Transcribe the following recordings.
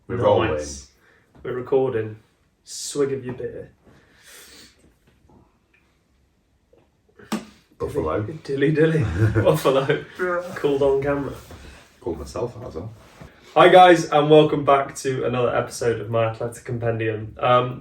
We're rolling. Nice. We're recording. Swig of your beer. Buffalo. Dilly. Buffalo. Called on camera. Called myself out as well. Hi guys, and welcome back to another episode of My Athletic Compendium.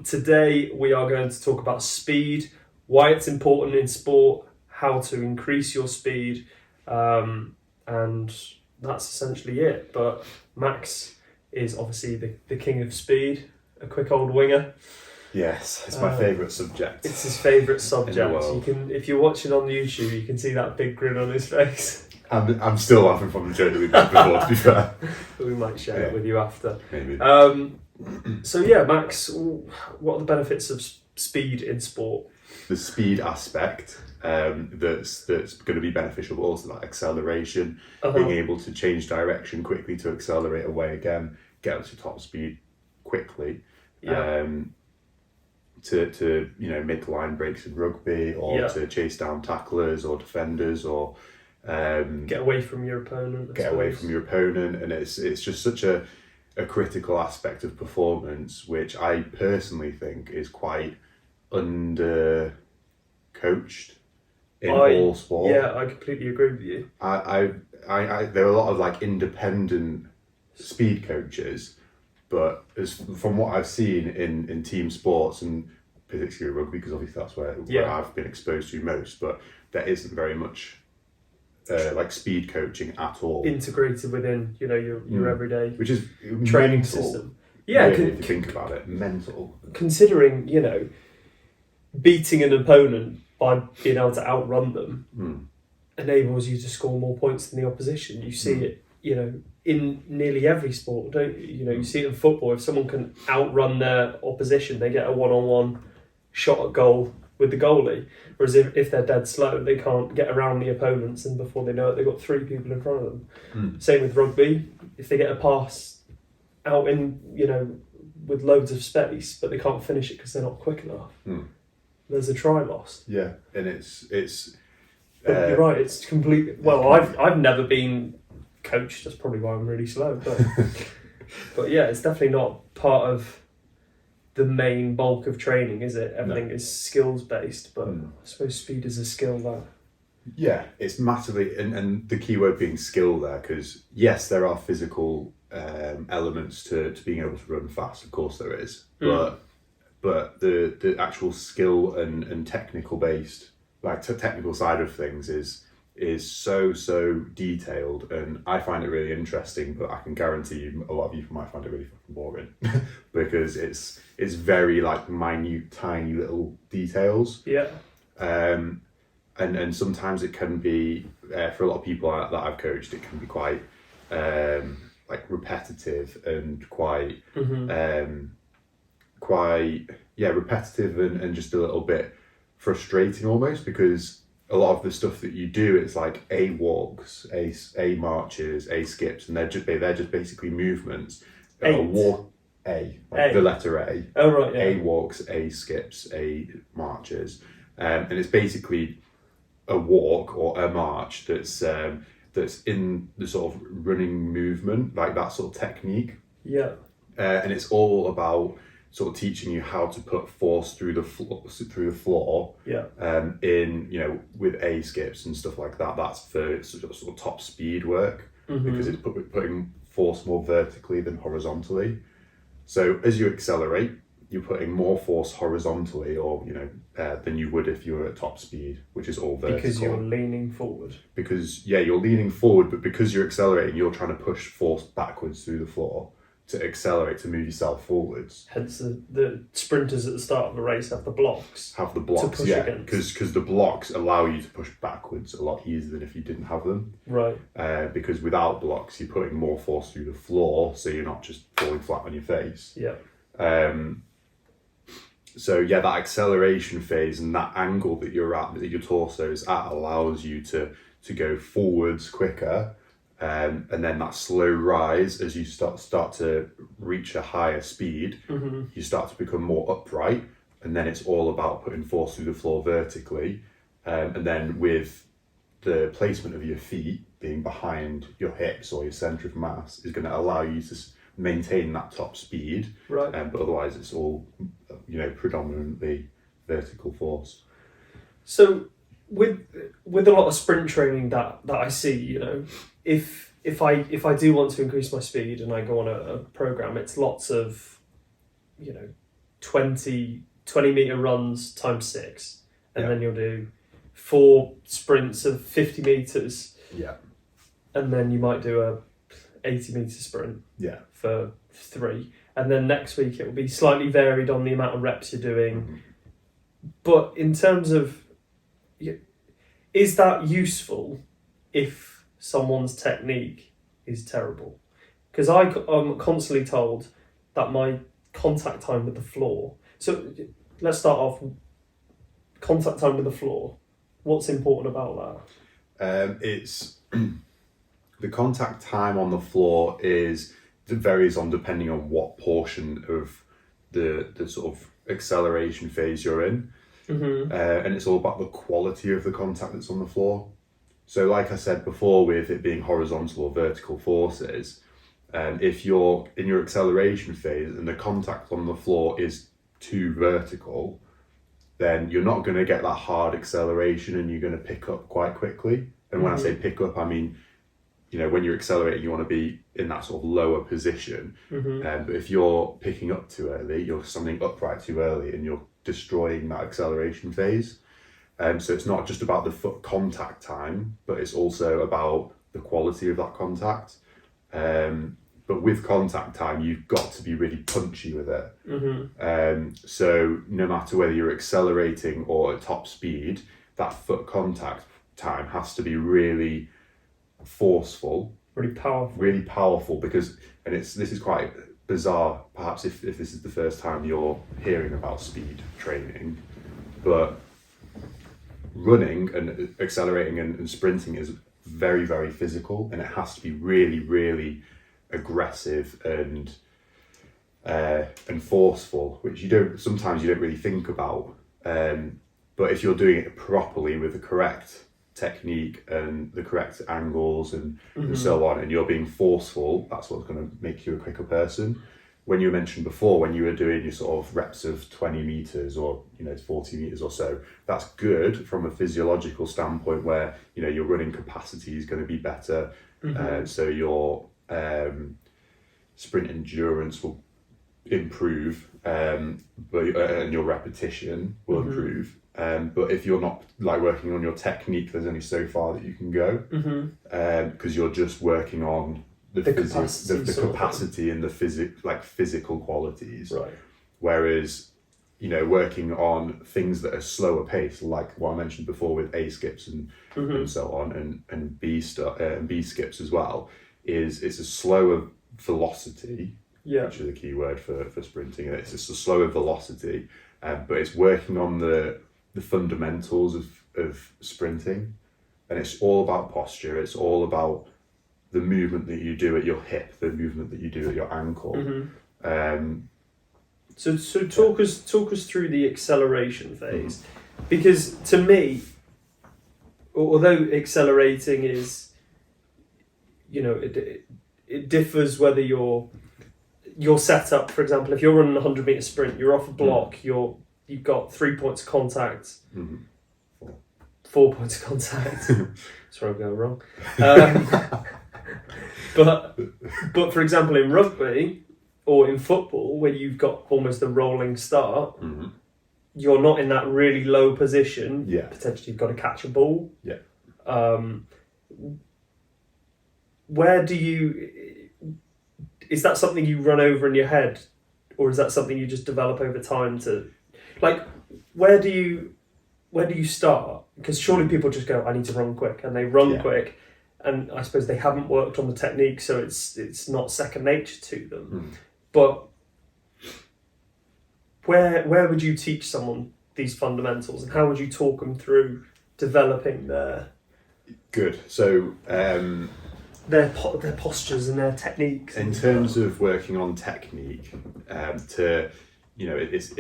Today we are going to talk about speed, why it's important in sport, how to increase your speed, and that's essentially it. But Max is obviously the king of speed, a quick old winger. Yes, it's my favourite subject. It's his favourite subject. In the world. You can, if you're watching on YouTube, you can see that big grin on his face. I'm still laughing from the joke that we made before, to be fair. We might share it with you after. Maybe. So yeah, Max, what are the benefits of speed in sport? The speed aspect that's going to be beneficial, but also that acceleration, being able to change direction quickly to accelerate away again, get up to top speed quickly. Yeah. To make line breaks in rugby, or to chase down tacklers or defenders, or Get away from your opponent. And it's just such a critical aspect of performance, which I personally think is quite under coached in all sport. Yeah, I completely agree with you. I there are a lot of like independent speed coaches, but from what I've seen in team sports, and particularly rugby, because obviously that's where I've been exposed to most, but there isn't very much like speed coaching at all Integrated within your everyday which is training mental, system. Yeah, really, if you think about it, mental. Considering beating an opponent by being able to outrun them enables you to score more points than the opposition. You see it, in nearly every sport, don't you? You see it in football. If someone can outrun their opposition, they get a one-on-one shot at goal with the goalie. Whereas if they're dead slow, they can't get around the opponents, and before they know it, they've got three people in front of them. Same with rugby. If they get a pass out in, with loads of space, but they can't finish it because they're not quick enough, there's a try lost. Yeah, and it's. But you're right. It's complete. Well, I've never been coached. That's probably why I'm really slow. But yeah, it's definitely not part of the main bulk of training, is it? Everything is skills based, but I suppose speed is a skill there. Yeah, it's massively, and the key word being skill there, because yes, there are physical elements to being able to run fast. Of course, there is, but the actual skill and technical based, like technical side of things is so detailed, and I find it really interesting, but I can guarantee you a lot of you might find it really fucking boring because it's very like minute, tiny little details. Yeah. And sometimes it can be for a lot of people that I've coached, it can be quite like repetitive and quite repetitive and just a little bit frustrating almost, because a lot of the stuff that you do, it's like A walks, A marches, A skips, and they're just basically movements. The letter A. Oh right. Yeah. A walks, A skips, A marches, and it's basically a walk or a march that's in the sort of running movement, like that sort of technique. Yeah. And it's all about sort of teaching you how to put force through the floor. Yeah. In with A skips and stuff like that. That's for sort of top speed work, because it's putting force more vertically than horizontally. So as you accelerate, you're putting more force horizontally, or than you would if you were at top speed, which is all vertical. Because you're leaning forward. Because you're leaning forward, but because you're accelerating, you're trying to push force backwards through the floor to accelerate, to move yourself forwards. Hence the sprinters at the start of the race have the blocks. To push against. Because the blocks allow you to push backwards a lot easier than if you didn't have them. Right. Because without blocks, you're putting more force through the floor, so you're not just falling flat on your face. Yeah. So that acceleration phase and that angle that you're at, that your torso is at, allows you to go forwards quicker. And then that slow rise, as you start to reach a higher speed, you start to become more upright, and then it's all about putting force through the floor vertically, and then with the placement of your feet being behind your hips or your centre of mass is going to allow you to maintain that top speed. Right. But otherwise, it's all, predominantly vertical force. So with a lot of sprint training that I see, if I do want to increase my speed and I go on a program, it's lots of 20 meter runs times 6, and then you'll do 4 sprints of 50 meters, and then you might do a 80 meter sprint for 3, and then next week it will be slightly varied on the amount of reps you're doing. But in terms of, is that useful if someone's technique is terrible? Because I'm constantly told that my contact time with the floor. So let's start off. Contact time with the floor. What's important about that? It's the contact time on the floor varies on depending on what portion of the sort of acceleration phase you're in. And it's all about the quality of the contact that's on the floor. So like I said before, with it being horizontal or vertical forces, if you're in your acceleration phase and the contact on the floor is too vertical, then you're not going to get that hard acceleration and you're going to pick up quite quickly. And when I say pick up, I mean, when you're accelerating, you want to be in that sort of lower position. But if you're picking up too early, you're standing upright too early and you're destroying that acceleration phase. So it's not just about the foot contact time, but it's also about the quality of that contact. But with contact time, you've got to be really punchy with it. So no matter whether you're accelerating or at top speed, that foot contact time has to be really forceful, really powerful, because, and this is quite bizarre perhaps if this is the first time you're hearing about speed training, but running and accelerating and sprinting is very, very physical, and it has to be really, really aggressive and forceful, which sometimes you don't really think about. But if you're doing it properly with the correct technique and the correct angles and so on, and you're being forceful, that's what's going to make you a quicker person. When you mentioned before, when you were doing your sort of reps of 20 meters or 40 meters or so, that's good from a physiological standpoint, where your running capacity is going to be better, so your sprint endurance will improve, and your repetition will improve. But if you're not working on your technique, there's only so far that you can go, because you're just working on the capacity and the physical qualities. Right. Whereas, working on things that are slower paced, like what I mentioned before with A skips and so on, and B skips as well, it's a slower velocity, which is a key word for sprinting. It's just a slower velocity, but it's working on the fundamentals of sprinting, and it's all about posture. It's all about the movement that you do at your hip, the movement that you do at your ankle. So talk us through the acceleration phase, because to me, although accelerating is, it differs whether you're set up. For example, if you're running a 100-meter sprint, you're off a block, you've got 3 points of contact, 4 points of contact. That's where I'm going wrong. But for example, in rugby or in football, where you've got almost a rolling start, you're not in that really low position. Potentially you've got to catch a ball. Where do you... Is that something you run over in your head, or is that something you just develop over time to... Where do you start? Because surely people just go, I need to run quick, and they run quick, and I suppose they haven't worked on the technique, so it's not second nature to them. But where would you teach someone these fundamentals, and how would you talk them through developing their... Good. So their postures and their techniques? In terms of working on technique, it's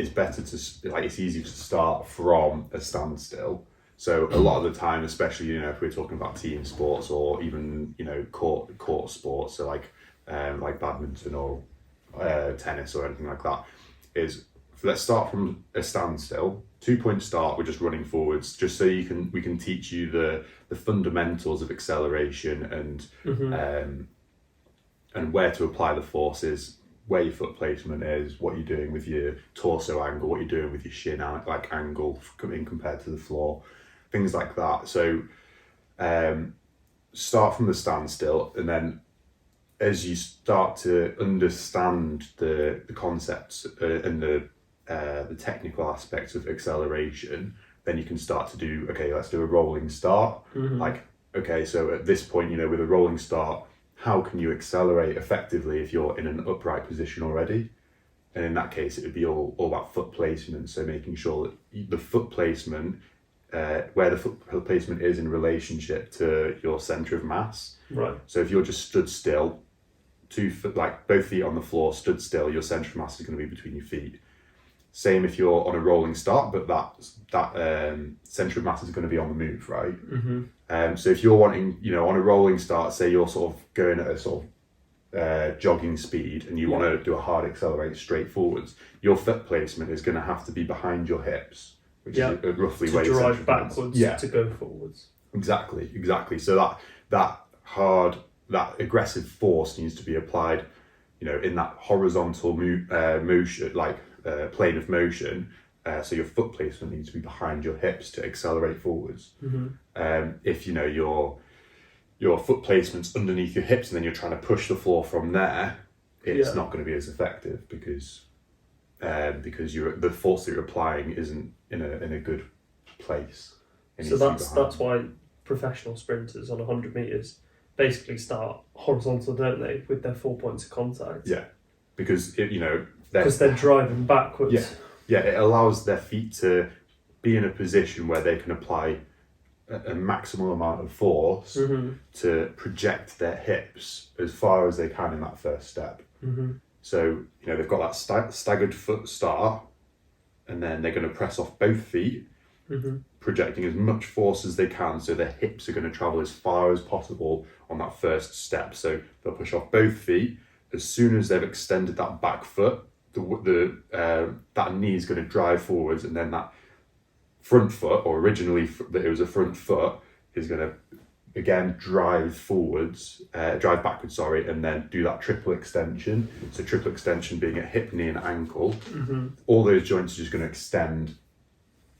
better to, it's easier to start from a standstill. So a lot of the time, especially, if we're talking about team sports or even, court sports, so like badminton or tennis or anything like that, is let's start from a standstill, 2-point start. We're just running forwards, just so we can teach you the fundamentals of acceleration and where to apply the forces, where your foot placement is, what you're doing with your torso angle, what you're doing with your shin like angle compared to the floor, things like that. So start from the standstill, and then as you start to understand the concepts and the technical aspects of acceleration, then you can start to do, okay, let's do a rolling start. Like, okay, so at this point, with a rolling start, how can you accelerate effectively if you're in an upright position already? And in that case, it would be all about foot placement. So making sure that the foot placement, where the foot placement is in relationship to your center of mass. Right. So if you're just stood still, both feet on the floor, stood still, your center of mass is going to be between your feet. Same if you're on a rolling start, but that center of mass is going to be on the move, right? So if you're wanting, on a rolling start, say you're sort of going at a sort of jogging speed and you want to do a hard accelerate straight forwards, your foot placement is going to have to be behind your hips, which is roughly where you drive backwards to go forwards. Exactly. So that aggressive force needs to be applied, in that horizontal motion, plane of motion. So your foot placement needs to be behind your hips to accelerate forwards. If your foot placement's underneath your hips and then you're trying to push the floor from there, it's not going to be as effective because the force that you're applying isn't in a good place. So that's why professional sprinters on 100 meters basically start horizontal, don't they, with their 4 points of contact? Yeah, because they're driving backwards. Yeah, it allows their feet to be in a position where they can apply a maximal amount of force to project their hips as far as they can in that first step. So, they've got that staggered foot start, and then they're going to press off both feet, projecting as much force as they can, so their hips are going to travel as far as possible on that first step. So they'll push off both feet. As soon as they've extended that back foot, that knee is going to drive forwards, and then that front foot, or originally it was a front foot, is going to again drive backwards, and then do that triple extension. So triple extension being a hip, knee, and ankle. All those joints are just going to extend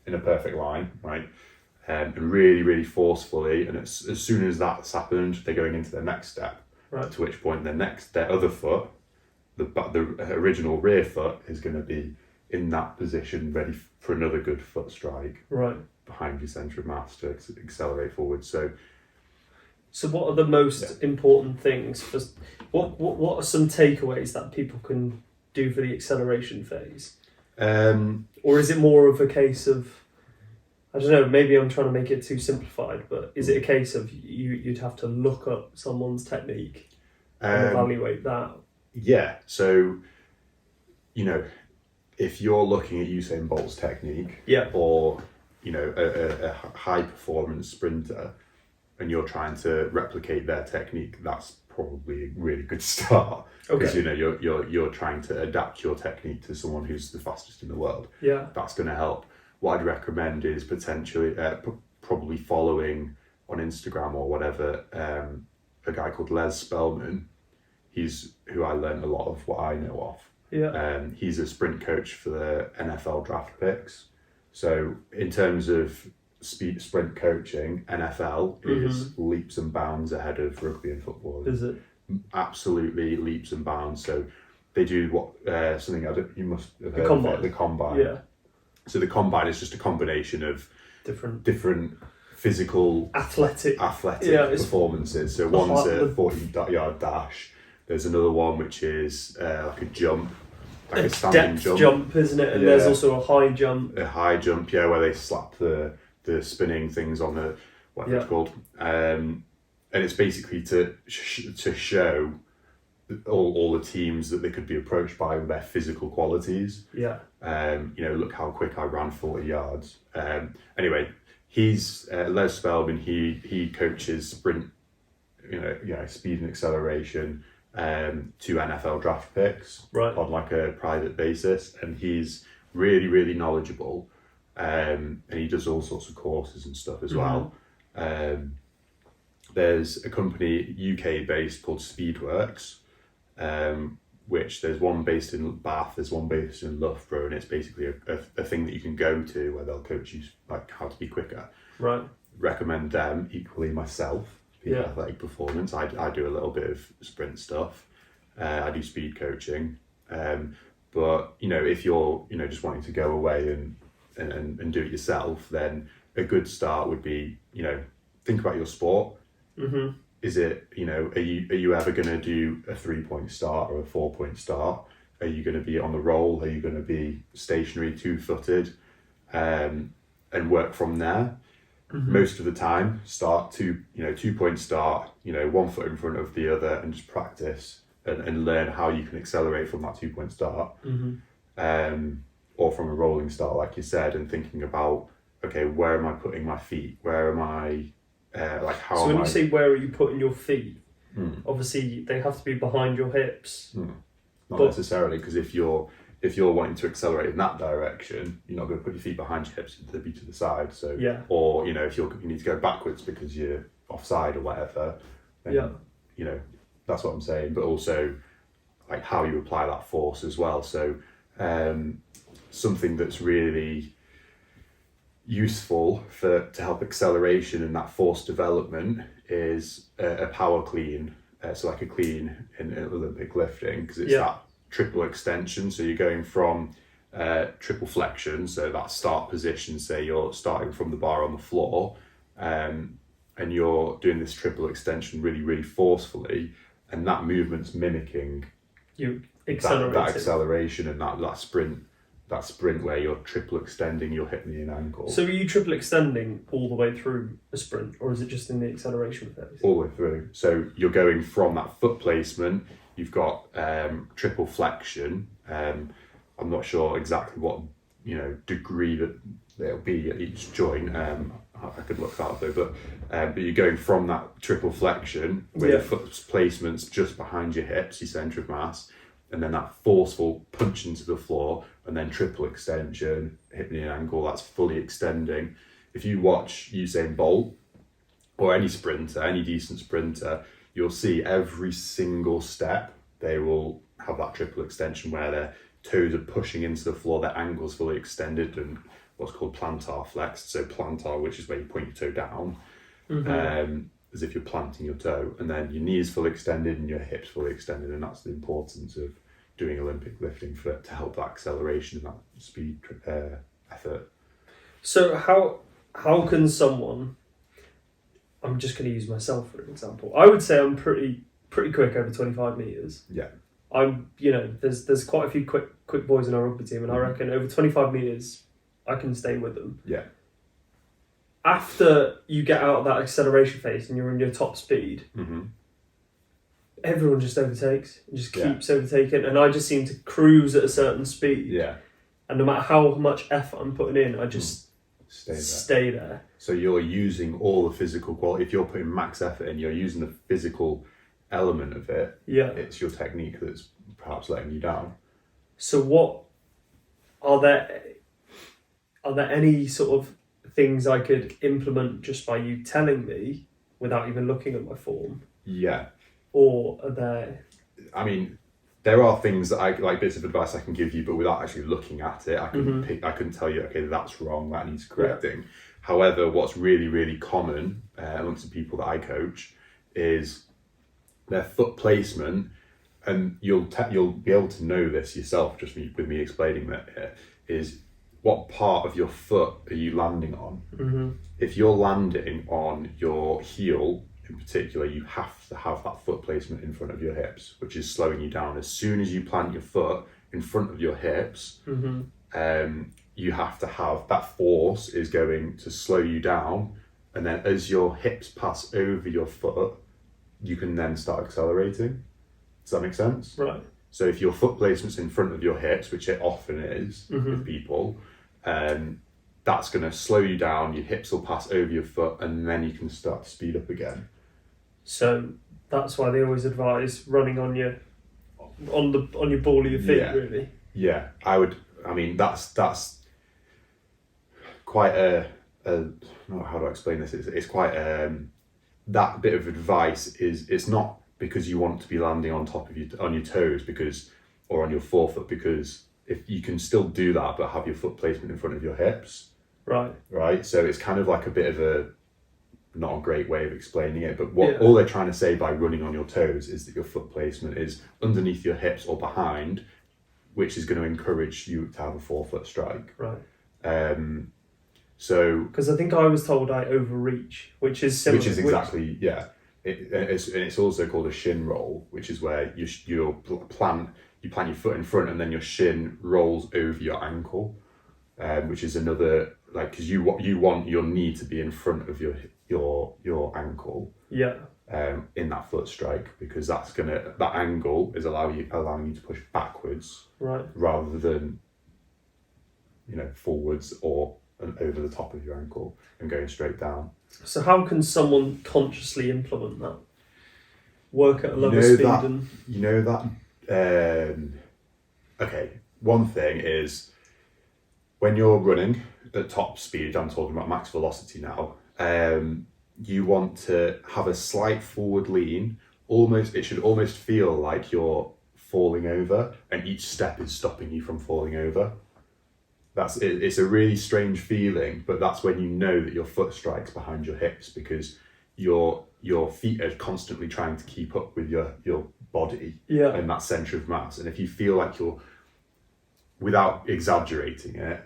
in a perfect line, right? And really, really forcefully. And as soon as that's happened, they're going into their next step. Right. To which point their other foot, the original rear foot, is going to be in that position, ready for another good foot strike. Right. Behind your centre of mass to accelerate forward. So what are the most important things? What are some takeaways that people can do for the acceleration phase? Or is it more of a case of, I don't know, maybe I'm trying to make it too simplified, but is it a case of you'd have to look up someone's technique and evaluate that? Yeah, so, if you're looking at Usain Bolt's technique, or, a high performance sprinter, and you're trying to replicate their technique, that's probably a really good start. Because you're trying to adapt your technique to someone who's the fastest in the world. Yeah, that's going to help. What I'd recommend is potentially probably following on Instagram or whatever a guy called Les Spellman. He's who I learned a lot of what I know of. Yeah. He's a sprint coach for the NFL draft picks. So in terms of sprint coaching, NFL is leaps and bounds ahead of rugby and football. Is it? Absolutely leaps and bounds. So they do something you must have heard combine. of it, the combine. Yeah. So the combine is just a combination of different physical athletic performances. So one's a 40-yard dash. There's another one which is like a jump, like a standing jump, isn't it? And there's also a high jump. A high jump, where they slap the spinning things on the whatever it's called, and it's basically to show all the teams that they could be approached by with their physical qualities. Yeah. Look how quick I ran 40 yards. Anyway, he's Les Spellman. He coaches sprint, speed and acceleration, 2 NFL draft picks Right. on like a private basis, and he's really, really knowledgeable, and he does all sorts of courses and stuff as well. There's a company UK based called Speedworks, which there's one based in Bath, there's one based in Loughborough, and it's basically a thing that you can go to where they'll coach you like how to be quicker. Right. Recommend them equally myself. Peak Athletic Performance. I do a little bit of sprint stuff. I do speed coaching. But if you're just wanting to go away and do it yourself, then a good start would be think about your sport. Mm-hmm. Is it are you ever going to do a 3-point start or a 4-point start? Are you going to be on the roll? Are you going to be stationary, 2-footed, and work from there? Mm-hmm. Most of the time, start 2-point start, 1 foot in front of the other, and just practice and learn how you can accelerate from that 2-point start, or from a rolling start, like you said, and thinking about, okay, where am I putting my feet? Where am I? How? So when you say where are you putting your feet, obviously they have to be behind your hips. Not necessarily, because if you're wanting to accelerate in that direction, you're not going to put your feet behind your hips, they'll be to the side. So or if you need to go backwards because you're offside or whatever, then that's what I'm saying. But also like how you apply that force as well. So something that's really useful to help acceleration and that force development is a power clean. So like a clean in Olympic lifting, because it's that triple extension. So you're going from triple flexion, so that start position, say you're starting from the bar on the floor, and you're doing this triple extension really, really forcefully, and that movement's mimicking you that acceleration and that sprint where you're triple extending your hip, knee and ankle. So are you triple extending all the way through a sprint, or is it just in the acceleration phase? All the way through. So you're going from that foot placement, you've got triple flexion. I'm not sure exactly what degree that there'll be at each joint. I could look that up though, but you're going from that triple flexion where the foot placement's just behind your hips, your centre of mass, and then that forceful punch into the floor, and then triple extension, hip, knee and ankle, that's fully extending. If you watch Usain Bolt or any sprinter, any decent sprinter, you'll see every single step they will have that triple extension where their toes are pushing into the floor, their ankle's fully extended and what's called plantar flexed. So plantar, which is where you point your toe down, as if you're planting your toe, and then your knees fully extended and your hips fully extended, and that's the importance of doing Olympic lifting to help that acceleration and that speed effort. So how can someone? I'm just going to use myself for an example. I would say I'm pretty quick over 25 meters. Yeah. I'm there's quite a few quick boys in our rugby team, and I reckon over 25 meters I can stay with them. Yeah. After you get out of that acceleration phase and you're in your top speed, everyone just overtakes and just keeps overtaking, and I just seem to cruise at a certain speed. Yeah. And no matter how much effort I'm putting in, I just stay there. So you're using all the physical quality. If you're putting max effort in, you're using the physical element of it. Yeah. It's your technique that's perhaps letting you down. So what are there any sort of things I could implement just by you telling me without even looking at my form? Yeah. Or are there... I mean, there are things that I like, bits of advice I can give you, but without actually looking at it, I couldn't tell you, okay, that's wrong, that needs correcting. Yeah. However, what's really, really common amongst the people that I coach is their foot placement, and you'll be able to know this yourself just with me explaining that, is what part of your foot are you landing on? If you're landing on your heel in particular, you have to have that foot placement in front of your hips, which is slowing you down. As soon as you plant your foot in front of your hips, you have to have that force is going to slow you down, and then as your hips pass over your foot, you can then start accelerating. Does that make sense? Right. So if your foot placement's in front of your hips, which it often is with people, that's going to slow you down, your hips will pass over your foot, and then you can start to speed up again. So that's why they always advise running on your ball of your feet. Yeah. Really. Yeah, I mean, that's quite how do I explain this? It's quite that bit of advice it's not because you want to be landing on top of on your toes or on your forefoot, because if you can still do that but have your foot placement in front of your hips. Right. So it's kind of like a bit of a not a great way of explaining it, but all they're trying to say by running on your toes is that your foot placement is underneath your hips or behind, which is going to encourage you to have a forefoot strike. Right. So because I think I was told I overreach, which is similar. Which is exactly it's also called a shin roll, which is where you plant your foot in front and then your shin rolls over your ankle, which is another, like, because you want your knee to be in front of your ankle. Yeah. In that foot strike, because that angle is allowing you to push backwards, right, rather than forwards or over the top of your ankle and going straight down. So how can someone consciously implement that? Work at a lower speed okay, one thing is when you're running at top speed, I'm talking about max velocity now, you want to have a slight forward lean. It should almost feel like you're falling over, and each step is stopping you from falling over. It's a really strange feeling, but that's when you know that your foot strikes behind your hips, because your feet are constantly trying to keep up with your body and that centre of mass. And if you feel like you're, without exaggerating it,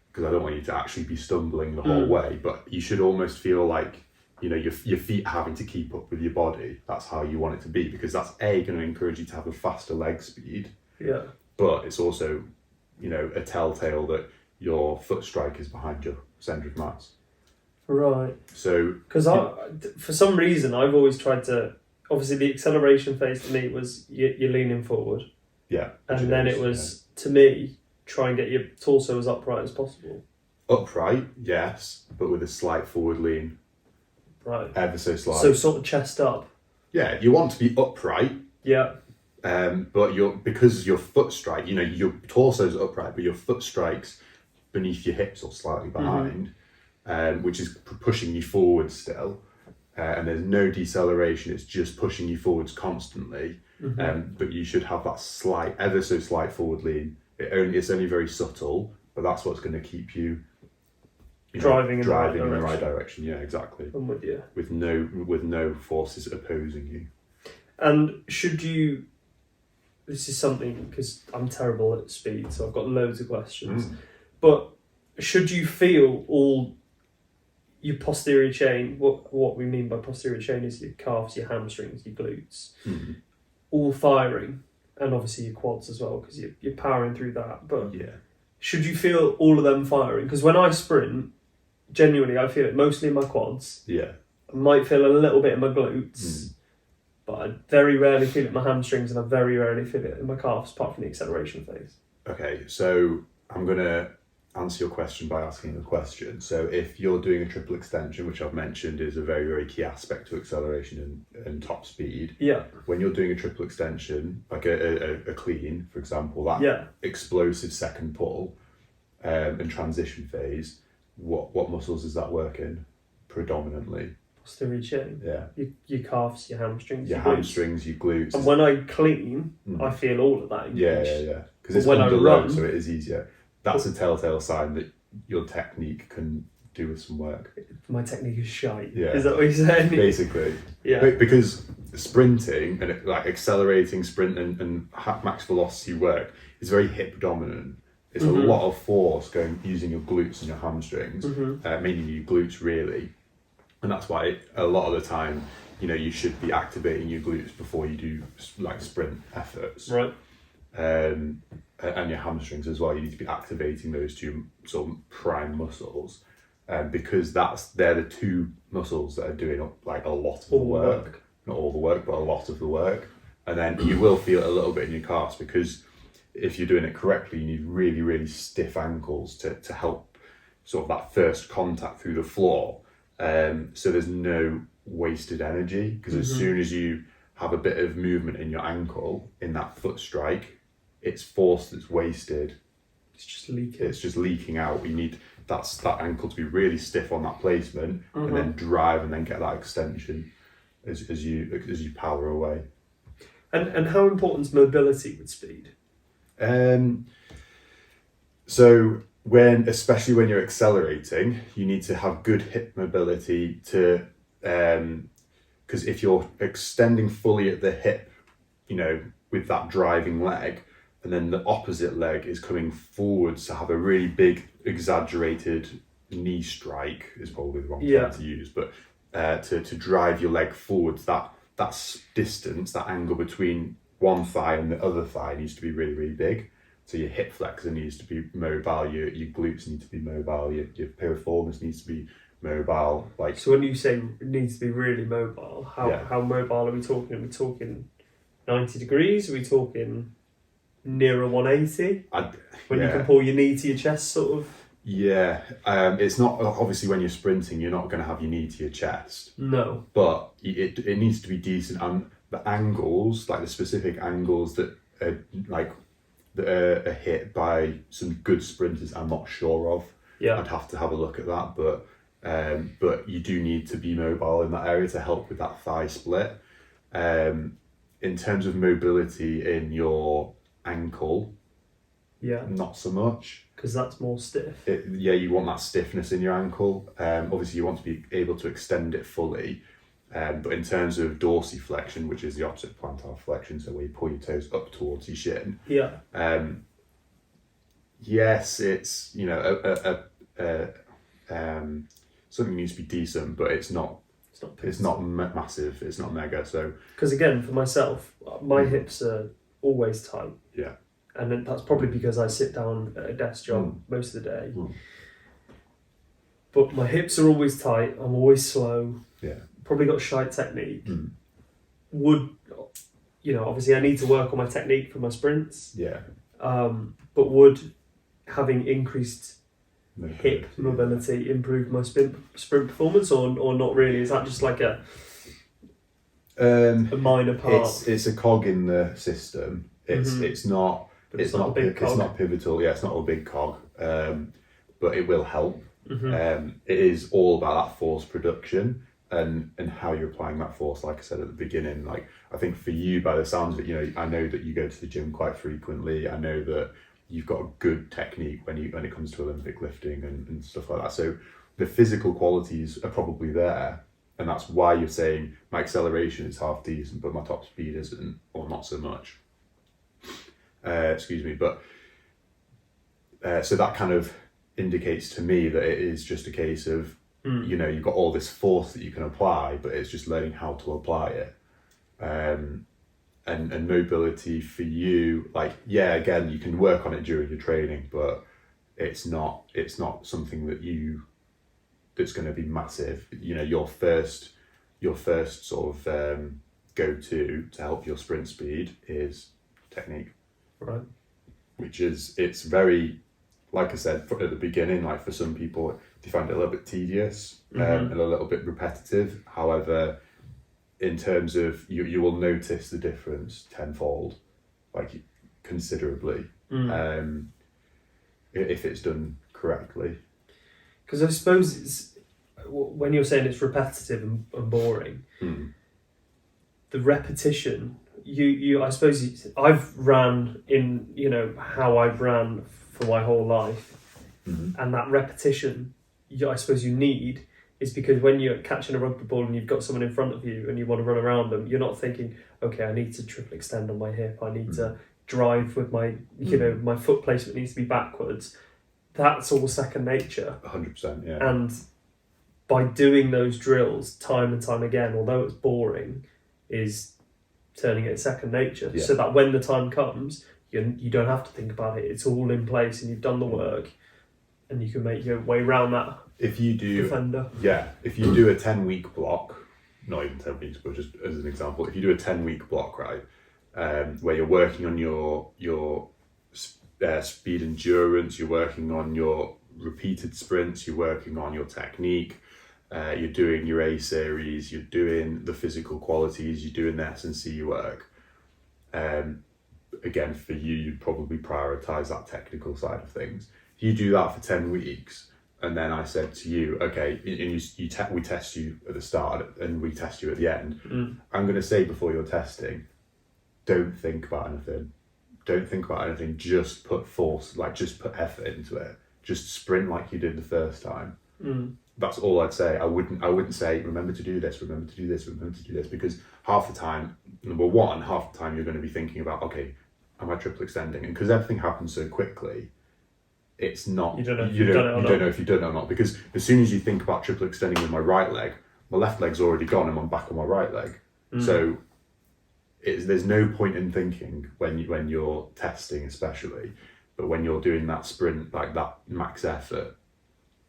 because I don't want you to actually be stumbling the whole way, but you should almost feel like your feet having to keep up with your body. That's how you want it to be, because that's going to encourage you to have a faster leg speed. Yeah. But it's also a telltale that your foot strike is behind your centre of mass. Right. So, because for some reason I've always tried to, obviously the acceleration phase to me was you're leaning forward. Yeah. And then it was, to me, try and get your torso as upright as possible. Upright, yes, but with a slight forward lean. Right. Ever so slight. So sort of chest up. Yeah, you want to be upright. Yeah. But because your foot strike, your torso's upright, but your foot strikes beneath your hips or slightly behind, which is pushing you forward still. And there's no deceleration, it's just pushing you forwards constantly. But you should have that ever so slight forward lean. It's only very subtle, but that's what's going to keep you, driving in the right direction. Yeah, exactly. I'm with you. With no forces opposing you. And this is something, because I'm terrible at speed, so I've got loads of questions. But should you feel all your posterior chain, what we mean by posterior chain is your calves, your hamstrings, your glutes, all firing, and obviously your quads as well, because you're powering through that. But should you feel all of them firing? Because when I sprint, genuinely, I feel it mostly in my quads. Yeah. I might feel a little bit in my glutes, but I very rarely feel it in my hamstrings, and I very rarely feel it in my calves, apart from the acceleration phase. Okay, so I'm going to answer your question by asking a question. So if you're doing a triple extension, which I've mentioned is a very, very key aspect to acceleration and top speed. Yeah. When you're doing a triple extension, like a clean, for example, that explosive second pull and transition phase, what muscles is that working predominantly? Posterior chain. Yeah. Your calves, your hamstrings, your hamstrings, your glutes. And when I clean, I feel all of that engaged. Yeah. Because it's under load, so it is easier. That's a telltale sign that your technique can do with some work. My technique is shite. Yeah. Is that what you're saying? Basically. Yeah. Because sprinting and accelerating sprint and max velocity work is very hip dominant. It's a lot of force using your glutes and your hamstrings, mainly your glutes really. And that's why a lot of the time, you should be activating your glutes before you do sprint efforts. Right. And your hamstrings as well. You need to be activating those two sort of prime muscles, because they're the two muscles that are doing a lot of the work. Not all the work, but a lot of the work. And then you will feel it a little bit in your calves, because if you're doing it correctly, you need really, really stiff ankles to help sort of that first contact through the floor. So there's no wasted energy, because as soon as you have a bit of movement in your ankle in that foot strike, it's force that's wasted. It's just leaking. It's just leaking out. You need that ankle to be really stiff on that placement, and then drive, and then get that extension as you power away. And how important is mobility with speed? So especially when you're accelerating, you need to have good hip mobility to, because if you're extending fully at the hip, with that driving leg, and then the opposite leg is coming forwards to have a really big exaggerated knee strike is probably the wrong term to use, but to drive your leg forwards, that distance, that angle between one thigh and the other thigh needs to be really, really big. So your hip flexor needs to be mobile, your glutes need to be mobile, your piriformis needs to be mobile. So when you say it needs to be really mobile, how mobile are we talking? Are we talking 90 degrees? Are we talking nearer 180? When you can pull your knee to your chest, sort of? Yeah, it's not, obviously when you're sprinting, you're not going to have your knee to your chest. No. But it needs to be decent. And the angles, like the specific angles that are hit by some good sprinters, I'm not sure of. Yeah. I'd have to have a look at that, but you do need to be mobile in that area to help with that thigh split. In terms of mobility in your ankle, not so much. Because that's more stiff. You want that stiffness in your ankle. Obviously, you want to be able to extend it fully. But in terms of dorsiflexion, which is the opposite of plantar flexion, so where you pull your toes up towards your shin. Yeah. Yes, it's something needs to be decent, but it's not. It's not massive. It's not mega. So. Because again, for myself, my hips are always tight. Yeah. And then that's probably because I sit down at a desk job most of the day. But my hips are always tight. I'm always slow. Yeah. Probably got shite technique. Obviously I need to work on my technique for my sprints. Yeah. But would having increased hip mobility improve my sprint performance, or not really? Is that just like a minor part? It's a cog in the system. It's not. It's not pivotal. Yeah, it's not a big cog, but it will help. It is all about that force production and how you're applying that force. Like I said at the beginning, like I think for you, by the sounds of it, I know that you go to the gym quite frequently. I know that you've got a good technique when it comes to Olympic lifting and stuff like that. So the physical qualities are probably there, and that's why you're saying my acceleration is half decent, but my top speed isn't, or not so much. Excuse me, but so that kind of indicates to me that it is just a case of you've got all this force that you can apply, but it's just learning how to apply it. And mobility for you, again, you can work on it during your training, but it's not something that's going to be massive. Your first sort of go-to to help your sprint speed is technique. Right. It's very, like I said at the beginning, like for some people, they find it a little bit tedious and a little bit repetitive. However, in terms of, you will notice the difference tenfold, considerably, if it's done correctly. Because I suppose it's, when you're saying it's repetitive and boring, the repetition, I suppose I've ran in, how I've ran for my whole life, and that repetition, I suppose you need, is because when you're catching a rugby ball and you've got someone in front of you and you want to run around them, you're not thinking, okay, I need to triple extend on my hip, I need to drive with my, my foot placement needs to be backwards. That's all second nature. 100%, yeah. And by doing those drills time and time again, although it's boring, is turning it second nature, so that when the time comes, you don't have to think about it. It's all in place and you've done the work, and you can make your way around that. If you do, defender. If you do a 10-week block, not even 10 weeks, but just as an example, if you do a 10-week block, right, where you're working on your speed endurance, you're working on your repeated sprints, you're working on your technique, you're doing your A series, you're doing the physical qualities, you're doing the S&C work. Again, for you, you'd probably prioritise that technical side of things. If you do that for 10 weeks, and then I said to you, okay, and we test you at the start and we test you at the end, I'm going to say before you're testing, don't think about anything. Don't think about anything, just put force, like just put effort into it. Just sprint like you did the first time. That's all I'd say. I wouldn't say, remember to do this, remember to do this, remember to do this, because half the time, half the time you're going to be thinking about, okay, am I triple extending? And because everything happens so quickly, it's not, you don't know if you've done it or not, because as soon as you think about triple extending with my right leg, my left leg's already gone and I'm back on my right leg. So there's no point in thinking when you're testing, especially, but when you're doing that sprint, like that max effort,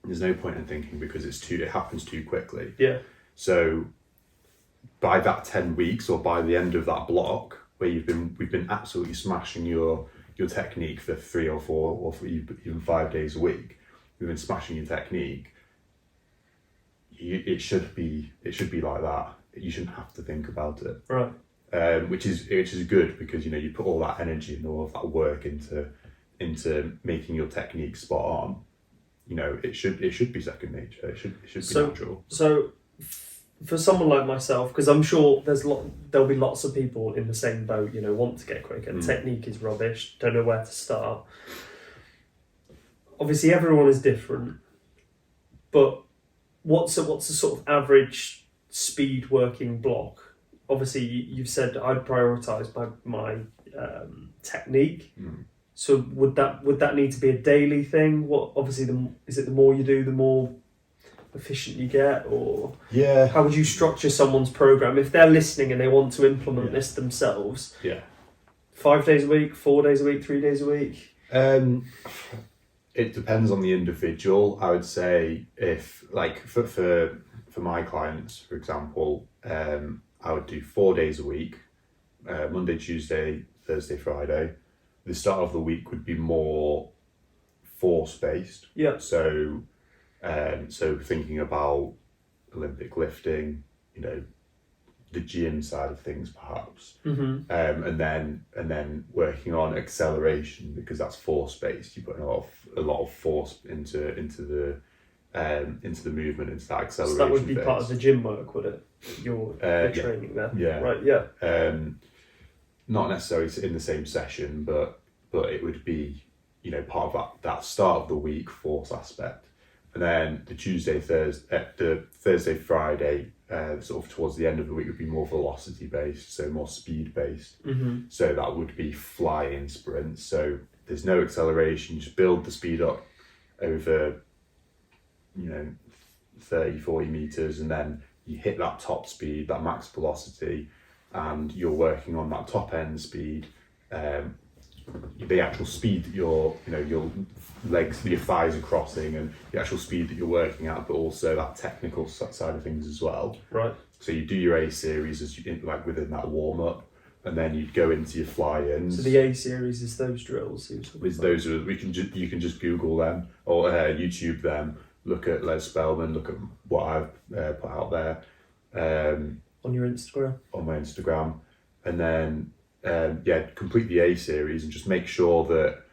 there's no point in thinking because it happens too quickly. Yeah. So by that 10 weeks or by the end of that block where we've been absolutely smashing your technique for 3 or 4 or for even 5 days a week, we've been smashing your technique. It should be like that. You shouldn't have to think about it. Right. Which is good because you put all that energy and all of that work into making your technique spot on. It should be second nature. It should be natural. So for someone like myself, because I'm sure there'll be lots of people in the same boat, want to get quicker. Technique is rubbish, don't know where to start. Obviously everyone is different, but what's a sort of average speed working block? Obviously you've said I'd prioritise my technique. So would that need to be a daily thing? Obviously the more you do, the more efficient you get, or how would you structure someone's program if they're listening and they want to implement this themselves? 5 days a week, 4 days a week, 3 days a week? It depends on the individual. I would say if like for my clients, for example, I would do 4 days a week, Monday, Tuesday, Thursday, Friday. The start of the week would be more force based. Yeah. So thinking about Olympic lifting, the gym side of things perhaps, and then working on acceleration because that's force based. You put a lot of force into the movement, into that acceleration. So that would be phase. part of the gym work, would it? Your training there. Yeah. Right. Yeah. Not necessarily in the same session, but it would be, part of that start of the week force aspect. And then the Thursday, Friday, sort of towards the end of the week would be more velocity based, so more speed based. So that would be fly-in sprints. So there's no acceleration, you just build the speed up over, 30, 40 meters, and then you hit that top speed, that max velocity, and you're working on that top end speed, the actual speed that your legs, your thighs are crossing, and the actual speed that you're working at, but also that technical side of things as well. Right. So you do your A series like within that warm up, and then you'd go into your fly-ins. So the A series is those drills. You can just Google them or YouTube them. Look at Les Spellman. Look at what I've put out there. On your Instagram. On my Instagram, and then complete the A series and just make sure that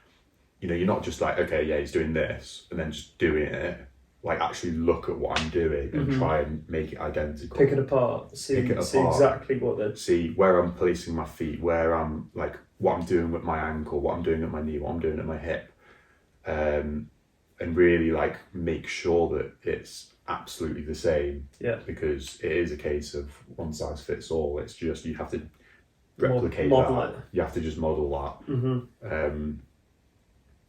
you're not just like, okay, yeah, he's doing this and then just doing it. Like actually look at what I'm doing and try and make it identical. Pick it apart. See exactly what they're... See where I'm placing my feet, where I'm like what I'm doing with my ankle, what I'm doing at my knee, what I'm doing at my hip, and really like make sure that it's absolutely the same. Yeah. Because it is a case of one size fits all. It's just you have to replicate model that. It. You have to just model that.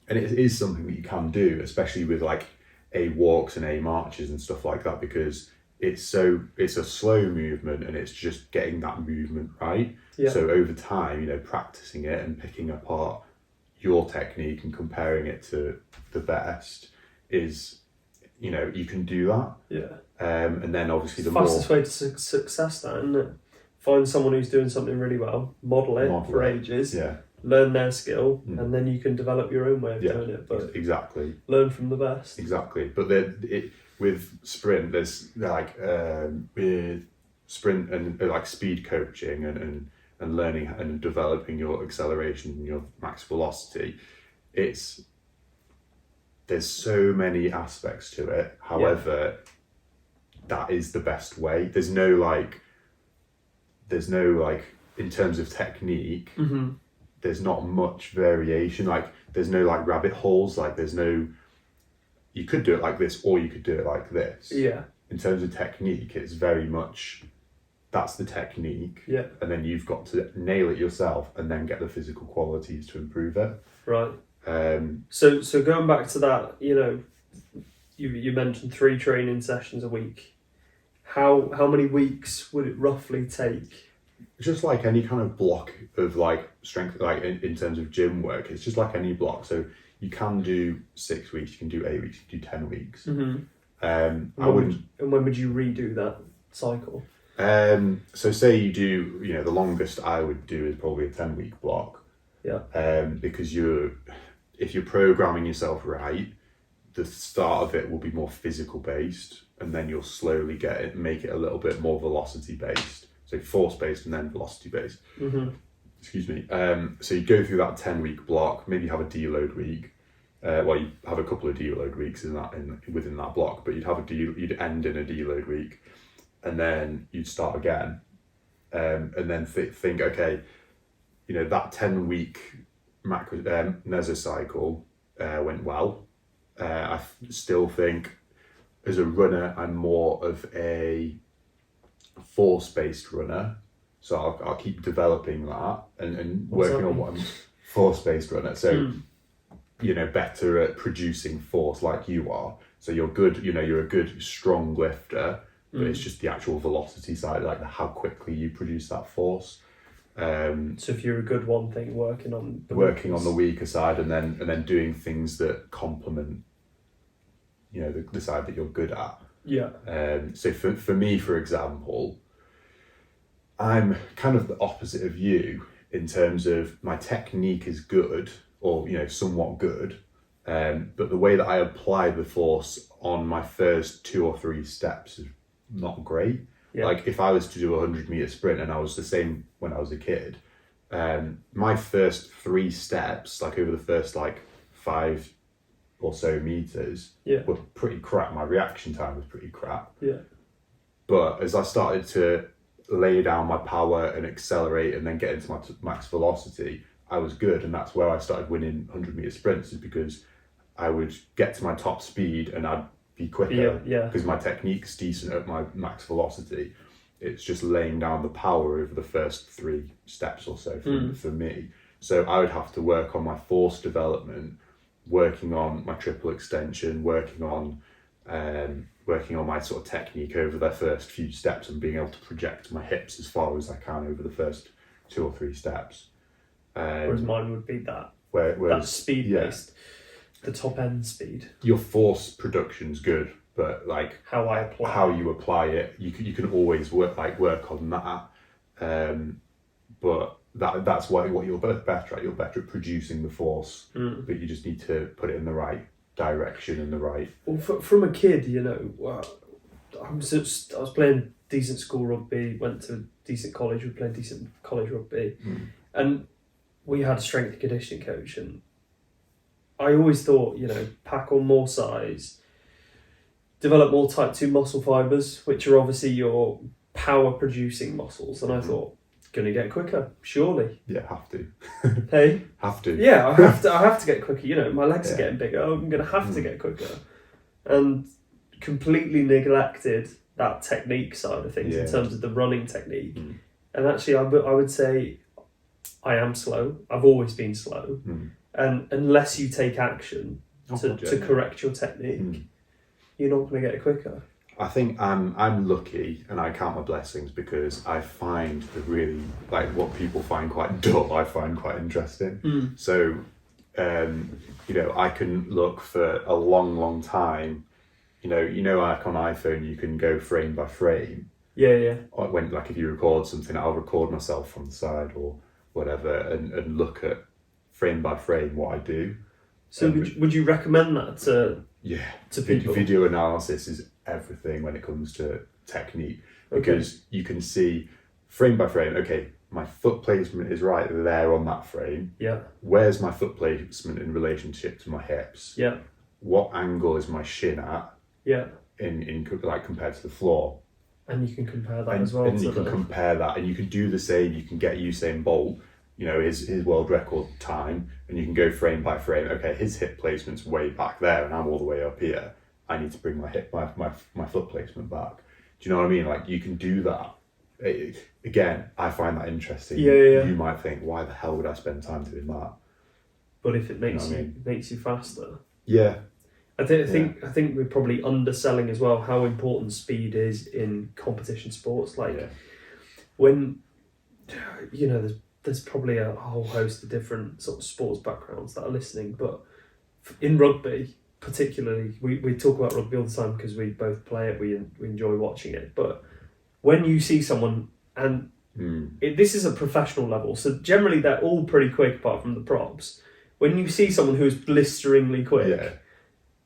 And it is something that you can do, especially with like A walks and A marches and stuff like that, because it's a slow movement and it's just getting that movement right. Yeah. So over time, practicing it and picking apart your technique and comparing it to the best is, you can do that. Yeah. And then obviously the fastest way to success, that, isn't it? Find someone who's doing something really well, model it for ages, learn their skill, and then you can develop your own way of doing it. But exactly, learn from the best. Exactly, but with sprint, there's like with sprint and like speed coaching and learning and developing your acceleration and your max velocity, there's so many aspects to it. However, that is the best way. There's no like in terms of technique, there's not much variation. Like there's no like rabbit holes. Like there's no, you could do it like this or you could do it like this. Yeah. In terms of technique, it's very much, that's the technique. Yeah. And then you've got to nail it yourself and then get the physical qualities to improve it. Right. So going back to that, you know, you mentioned 3 training sessions a week. How many weeks would it roughly take? Just like any kind of block of like strength, like in terms of gym work, it's just like any block. So you can do 6 weeks, you can do 8 weeks, you can do 10 weeks. I wouldn't. And when would you redo that cycle? So say you do, you know, the longest I would do is probably a 10-week block. Yeah. Because if you're programming yourself right, the start of it will be more physical based, and then you'll slowly make it a little bit more velocity based. So force based and then velocity based. Excuse me. So you go through that 10-week block, maybe have a deload week. Well, you have a couple of deload weeks within that block, but you'd end in a deload week, and then you'd start again, and then think, okay, you know, that 10-week mesocycle went well. I still think as a runner, I'm more of a force-based runner, so I'll keep developing that and working on what I'm force-based runner. So you know, better at producing force like you are. So you're good, you know, you're a good strong lifter, but it's just the actual velocity side, like how quickly you produce that force. So if you're a good one thing, working on the weaker side, and then doing things that complement, you know, the side that you're good at. Yeah. So for me, for example, I'm kind of the opposite of you in terms of my technique is good, or, you know, somewhat good, but the way that I apply the force on my first 2 or 3 steps is not great. Yeah. Like if I was to do a 100-meter sprint and I was the same when I was a kid, my first 3 steps, like over the first like 5 or so meters, were pretty crap. My reaction time was pretty crap. Yeah. But as I started to lay down my power and accelerate and then get into my max velocity, I was good, and that's where I started winning 100-meter sprints, is because I would get to my top speed and I'd be quicker because my technique's decent at my max velocity. It's just laying down the power over the first 3 steps or so for me. So I would have to work on my force development, working on my triple extension, working on my sort of technique over the first few steps, and being able to project my hips as far as I can over the first 2 or 3 steps. Whereas mine would be that speed based, the top end speed. Your force production's good, but like how you apply it, you can always work on that. But that's what you're both better at. You're better at producing the force, but you just need to put it in the right direction and the right. Well, from a kid, you know, I was playing decent school rugby, went to decent college, we played decent college rugby, and we had a strength and conditioning coach, and I always thought, you know, pack on more size, develop more type 2 muscle fibres, which are obviously your power producing muscles, and I thought, gonna get quicker, surely. Yeah, have to. Hey? Have to. Yeah, I have to get quicker, you know, my legs are getting bigger, I'm gonna have to get quicker. And completely neglected that technique side of things in terms of the running technique. And actually I would say I am slow. I've always been slow. And unless you take action to correct your technique, you're not going to get it quicker. I think I'm lucky, and I count my blessings, because I find really, like, what people find quite dull, I find quite interesting. So, you know, I can look for a long time. You know, like on iPhone, you can go frame by frame. Yeah. Or if you record something, I'll record myself from the side or whatever, and look at frame by frame what I do. So would you recommend that to Yeah, to people. video analysis is everything when it comes to technique, because you can see frame by frame, okay, my foot placement is right there on that frame. Yeah. Where's my foot placement in relationship to my hips? Yeah. What angle is my shin at? Yeah. In like compared to the floor. And you can compare that And, as well. and you can compare that, and you can do the same. You can get Usain Bolt, you know, his world record time, and you can go frame by frame. Okay, his hip placement's way back there, and I'm all the way up here. I need to bring my foot placement back. Do you know what I mean? Like, you can do that. Again, I find that interesting. Yeah. You might think, why the hell would I spend time doing that? But if it makes You know what I mean? makes you faster. Yeah. I think we're probably underselling as well how important speed is in competition sports. Like when, you know, there's probably a whole host of different sort of sports backgrounds that are listening, but in rugby particularly, we talk about rugby all the time because we both play it, we enjoy watching it, but when you see someone, and this is a professional level, so generally they're all pretty quick apart from the props. When you see someone who is blisteringly quick,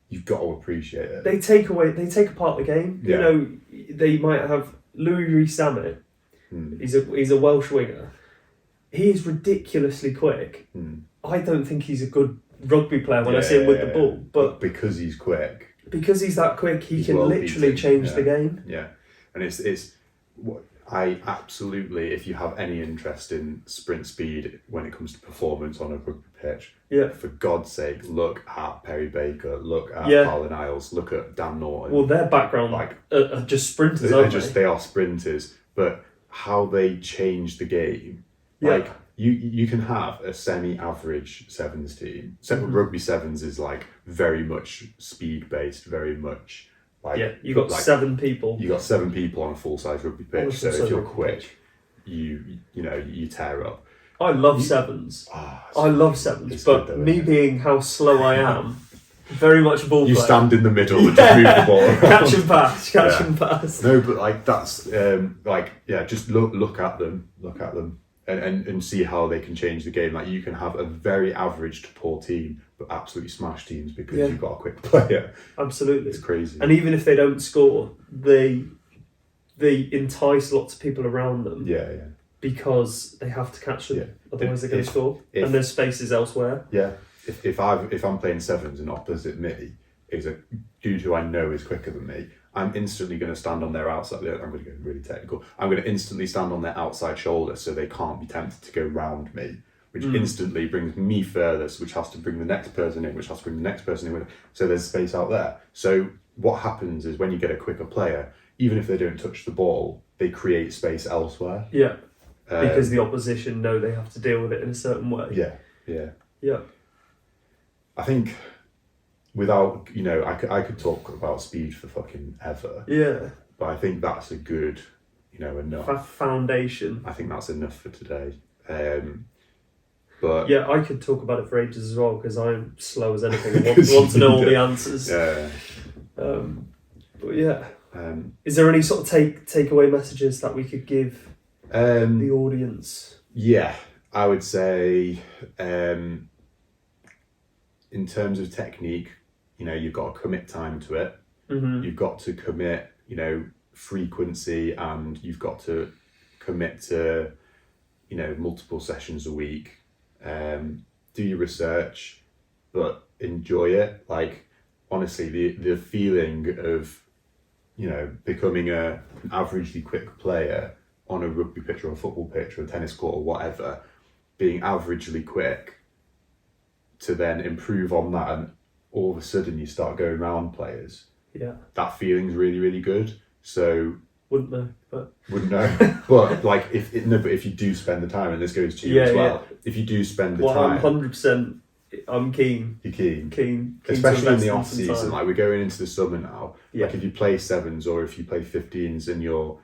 you've got to appreciate it. They take apart the game. Yeah. You know, they might have Louis Rees-Zammit. He's a Welsh winger. He is ridiculously quick. I don't think he's a good rugby player when I see him with the ball, but because he's quick, because he's that quick, he can literally beating. change the game. Yeah, and it's what I absolutely, if you have any interest in sprint speed when it comes to performance on a rugby pitch, for God's sake, look at Perry Baker, look at Carlin Isles, look at Dan Norton. Well, their background are just sprinters, aren't they? They are sprinters, but how they change the game. Like, you can have a semi-average sevens team. Rugby sevens is like very much speed based, very much like you got 7 people. You got 7 people on a full size rugby pitch. So if you're quick, you tear up. I love sevens. I love sevens, but good, me being how slow I am, very much ball You player. stand in the middle and just move the ball around. Catch and pass. No, but like that's just look at them, and see how they can change the game. Like, you can have a very average to poor team, but absolutely smash teams because you've got a quick player. Absolutely, it's crazy. And even if they don't score, they entice lots of people around them. Because they have to catch them, otherwise they're going to score, and there's spaces elsewhere. Yeah, if I'm playing sevens and opposite me is a dude who I know is quicker than me, I'm instantly going to stand on their outside. I'm going to go really technical. I'm going to instantly stand on their outside shoulder so they can't be tempted to go round me, which instantly brings me furthest, which has to bring the next person in, which has to bring the next person in. So there's space out there. So what happens is when you get a quicker player, even if they don't touch the ball, they create space elsewhere. Yeah. Because the opposition know they have to deal with it in a certain way. Yeah. I think without, I could talk about speed for fucking ever. Yeah. But I think that's a good, enough. Foundation. I think that's enough for today. But yeah, I could talk about it for ages as well because I'm slow as anything and want to know all the answers. Yeah. But yeah. Is there any sort of takeaway messages that we could give the audience? Yeah, I would say in terms of technique, you've got to commit time to it. You've got to commit, frequency, and you've got to commit to, multiple sessions a week. Do your research, but enjoy it. Like, honestly, the feeling of, becoming an averagely quick player on a rugby pitch or a football pitch or a tennis court or whatever, being averagely quick to then improve on that, and all of a sudden you start going round players. Yeah. That feeling's really, really good. So wouldn't know. But like if you do spend the time, and this goes to you as well, if you do spend the time, I'm 100%. I'm keen. You're keen. Keen. Especially in the off season, like we're going into the summer now. Yeah. Like if you play sevens or if you play 15s and you're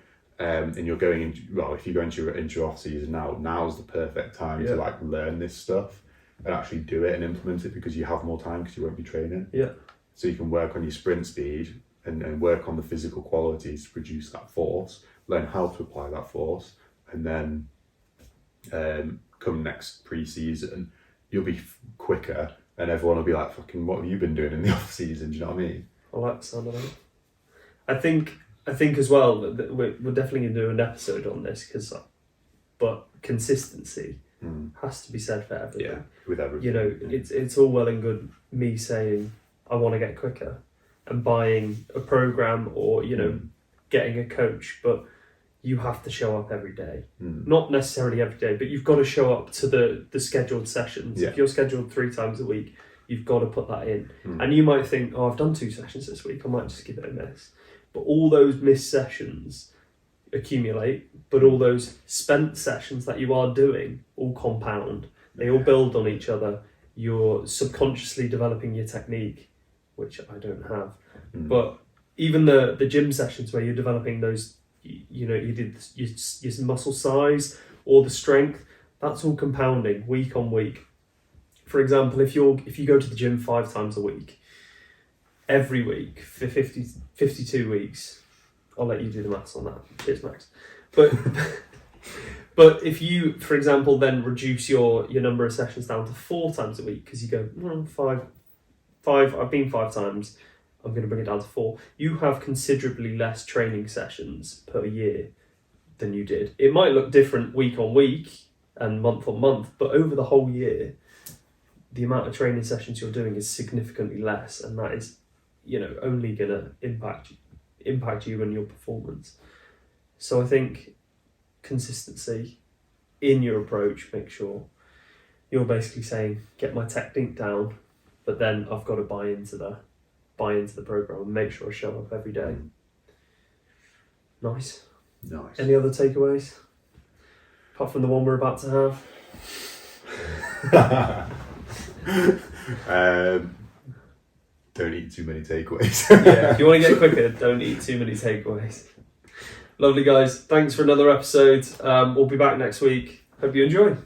going into, well, if you go into your off season now's the perfect time to like learn this stuff and actually do it and implement it, because you have more time because you won't be training. Yeah. So you can work on your sprint speed and work on the physical qualities to produce that force, learn how to apply that force, and then come next pre-season, you'll be quicker and everyone will be like, "Fucking, what have you been doing in the off season?" Do you know what I mean? I like the sound of that. I think as well that we're definitely going to do an episode on this but consistency has to be said for everything. Yeah, with everything. You know, it's all well and good me saying I want to get quicker and buying a program or getting a coach, but you have to show up every day. Not necessarily every day, but you've got to show up to the scheduled sessions. Yeah. If you're scheduled 3 times a week, you've got to put that in. And you might think, oh, I've done 2 sessions this week, I might just give it a miss. But all those missed sessions accumulate, but all those spent sessions that you are doing all compound. They all build on each other. You're subconsciously developing your technique, which I don't have. But even the gym sessions where you're developing those, you did your muscle size or the strength, that's all compounding week on week. For example, if you go to the gym 5 times a week, every week for 52 weeks, I'll let you do the maths on that. Cheers, Max. But if you, for example, then reduce your number of sessions down to 4 times a week, because you go, 5, I've been 5 times, I'm going to bring it down to 4. You have considerably less training sessions per year than you did. It might look different week on week and month on month, but over the whole year, the amount of training sessions you're doing is significantly less, and that is, only going to impact you and your performance. So I think consistency in your approach, make sure you're basically saying, get my technique down, but then I've got to buy into the program and make sure I show up every day. Nice. Any other takeaways apart from the one we're about to have? Don't eat too many takeaways. Yeah, if you want to get quicker, don't eat too many takeaways. Lovely, guys. Thanks for another episode. We'll be back next week. Hope you enjoy.